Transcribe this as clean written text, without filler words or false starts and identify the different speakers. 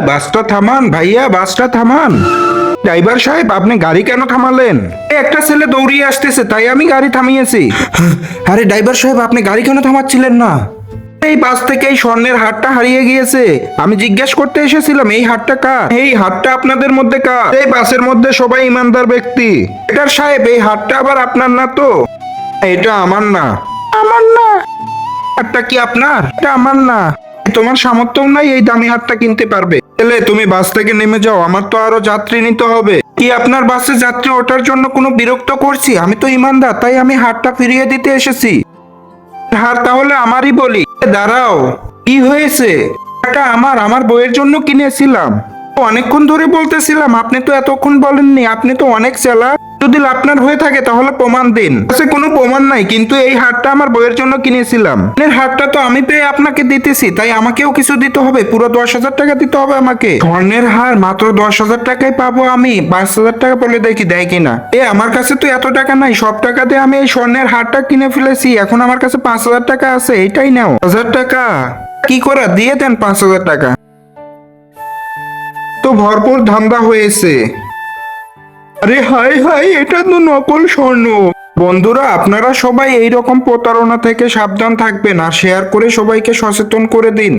Speaker 1: বাসটা থামান ভাইয়া, বাসটা থামান। ড্রাইভার সাহেব, আপনি গাড়ি কেন থামালেন? একটা ছেলে দৌড়িয়ে আসতেছে, তাই আমি গাড়ি থামিয়েছি। আরে ড্রাইভার সাহেব, আপনি গাড়ি কেন থামাচ্ছিলেন না? এই বাস থেকে এই স্বর্ণের হারটা হারিয়ে গিয়েছে। আমি জিজ্ঞেস করতে এসেছিলাম এই হারটা কার। এই হারটা আপনাদের মধ্যে কার? এই বাসের মধ্যে সবাই ইমানদার ব্যক্তি। ড্রাইভার সাহেব, এই হারটা আবার আপনার না তো? এটা আমার না। আমার না? হারটা কি আপনার? এটা আমার না। তোমার সামর্থ্যও নাই এই দামি হারটা কিনতে পারবে। ছেলে, তুমি বাস থেকে নেমে যাও, আমার তো আরো যাত্রী নিতে হবে। কি আপনার বাসে যাত্রী ওঠার জন্য কোনো বিরক্ত করছি? আমি তো ইমানদার, তাই আমি হারটা ফিরিয়ে দিতে এসেছি। হার তাহলে আমারই বলি। দাঁড়াও, কি হয়েছে? এটা আমার বইয়ের জন্য কিনেছিলাম। অনেকক্ষণ ধরে বলতেছিলাম, আপনি তো এতক্ষণ বলেননি। আপনি তো অনেক চালাক। যদি আপনার হয়ে থাকে তাহলে প্রমাণ দিন। কাছে কোনো প্রমাণ নাই, কিন্তু এই হারটা আমার বইয়ের জন্য কিনেছিলাম। এর হারটা তো আমি পেয়ে আপনাকে দিতেছি, তাই আমাকেও কিছু দিতে হবে। পুরো 10,000 টাকা দিতে হবে আমাকে। স্বর্ণের হার মাত্র 10,000 টাকায় পাবো আমি। 5,000 টাকা বলে দেখি দেয় কিনা। আমার কাছে তো এত টাকা নাই, সব টাকা দিয়ে আমি এই স্বর্ণের হারটা কিনে ফেলেছি। এখন আমার কাছে 5,000 টাকা আছে, এটাই নাও। 1,000 টাকা কি করে দিয়ে দেন? 5,000 টাকা তো ভরপুর ধান্দা হয়েছে। আরে হাই হাই, এটা তো নকল স্বর্ণ। বন্ধুরা, আপনারা সবাই এই রকম প্রতারণা থেকে সাবধান থাকবেন আর শেয়ার করে সবাইকে সচেতন করে দিন।